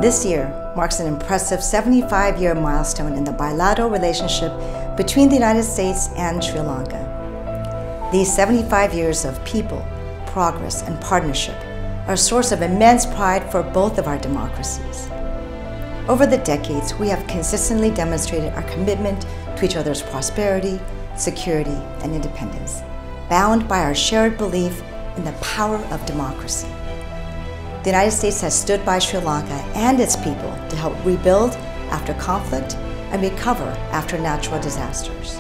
This year marks an impressive 75-year milestone in the bilateral relationship between the United States and Sri Lanka. These 75 years of people, progress, and partnership are a source of immense pride for both of our democracies. Over the decades, we have consistently demonstrated our commitment to each other's prosperity, security, and independence, bound by our shared belief in the power of democracy. The United States has stood by Sri Lanka and its people to help rebuild after conflict and recover after natural disasters.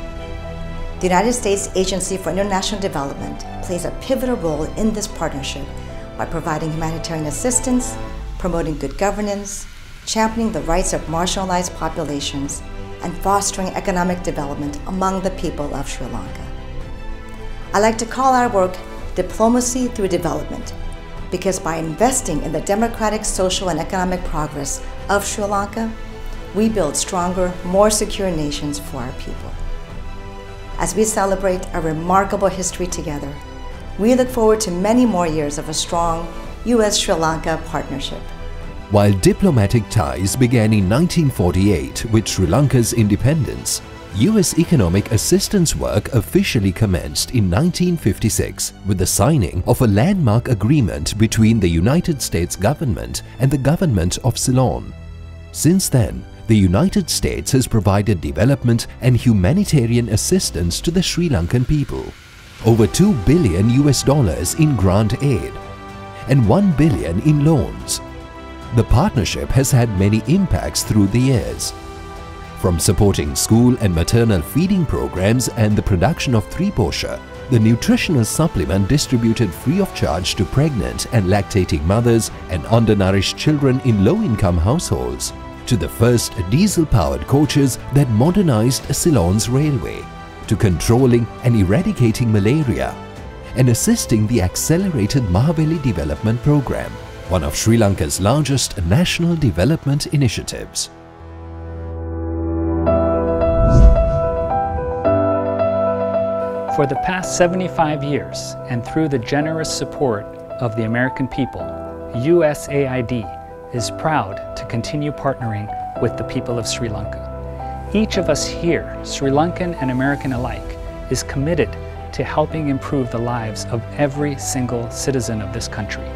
The United States Agency for International Development plays a pivotal role in this partnership by providing humanitarian assistance, promoting good governance, championing the rights of marginalized populations, and fostering economic development among the people of Sri Lanka. I like to call our work diplomacy through development, because by investing in the democratic, social, and economic progress of Sri Lanka, we build stronger, more secure nations for our people. As we celebrate a remarkable history together, we look forward to many more years of a strong U.S.-Sri Lanka partnership. While diplomatic ties began in 1948 with Sri Lanka's independence, U.S. economic assistance work officially commenced in 1956 with the signing of a landmark agreement between the United States government and the government of Ceylon. Since then, the United States has provided development and humanitarian assistance to the Sri Lankan people. Over $2 billion in grant aid and $1 billion in loans. The partnership has had many impacts through the years. From supporting school and maternal feeding programs and the production of Triposha, the nutritional supplement distributed free of charge to pregnant and lactating mothers and undernourished children in low-income households, to the first diesel-powered coaches that modernized Ceylon's railway, to controlling and eradicating malaria, and assisting the accelerated Mahaveli Development Program, one of Sri Lanka's largest national development initiatives. For the past 75 years, and through the generous support of the American people, USAID is proud to continue partnering with the people of Sri Lanka. Each of us here, Sri Lankan and American alike, is committed to helping improve the lives of every single citizen of this country.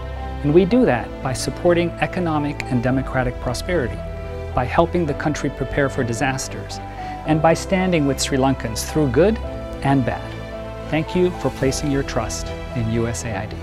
And we do that by supporting economic and democratic prosperity, by helping the country prepare for disasters, and by standing with Sri Lankans through good and bad. Thank you for placing your trust in USAID.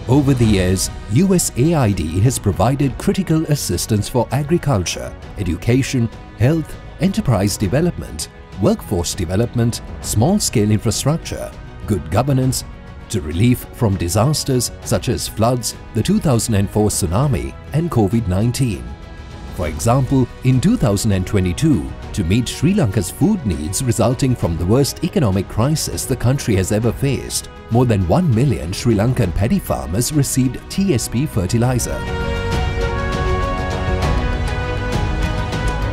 Over the years, USAID has provided critical assistance for agriculture, education, health, enterprise development, workforce development, small-scale infrastructure, good governance, to relief from disasters such as floods, the 2004 tsunami, and COVID-19. For example, in 2022, to meet Sri Lanka's food needs resulting from the worst economic crisis the country has ever faced, more than 1 million Sri Lankan paddy farmers received TSP fertilizer.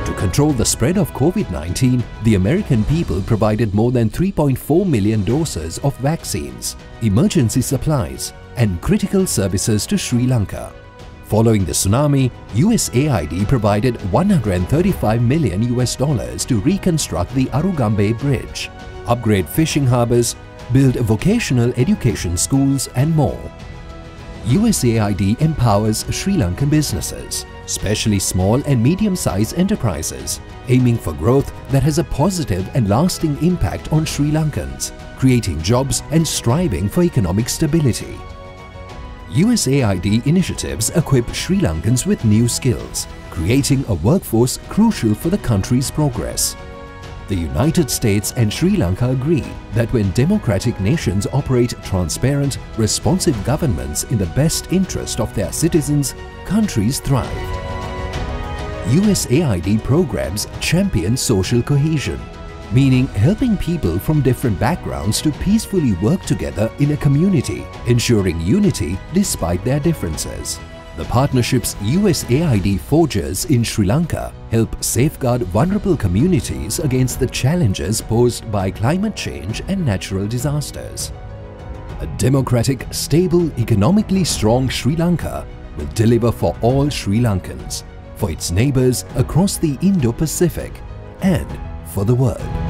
To control the spread of COVID-19, the American people provided more than 3.4 million doses of vaccines, emergency supplies, and critical services to Sri Lanka. Following the tsunami, USAID provided $135 million to reconstruct the Arugambe Bridge, upgrade fishing harbors, build vocational education schools, and more. USAID empowers Sri Lankan businesses, especially small and medium-sized enterprises, aiming for growth that has a positive and lasting impact on Sri Lankans, creating jobs and striving for economic stability. USAID initiatives equip Sri Lankans with new skills, creating a workforce crucial for the country's progress. The United States and Sri Lanka agree that when democratic nations operate transparent, responsive governments in the best interest of their citizens, countries thrive. USAID programs champion social cohesion, meaning helping people from different backgrounds to peacefully work together in a community, ensuring unity despite their differences. The partnerships USAID forges in Sri Lanka help safeguard vulnerable communities against the challenges posed by climate change and natural disasters. A democratic, stable, economically strong Sri Lanka will deliver for all Sri Lankans, for its neighbors across the Indo-Pacific, and for the world.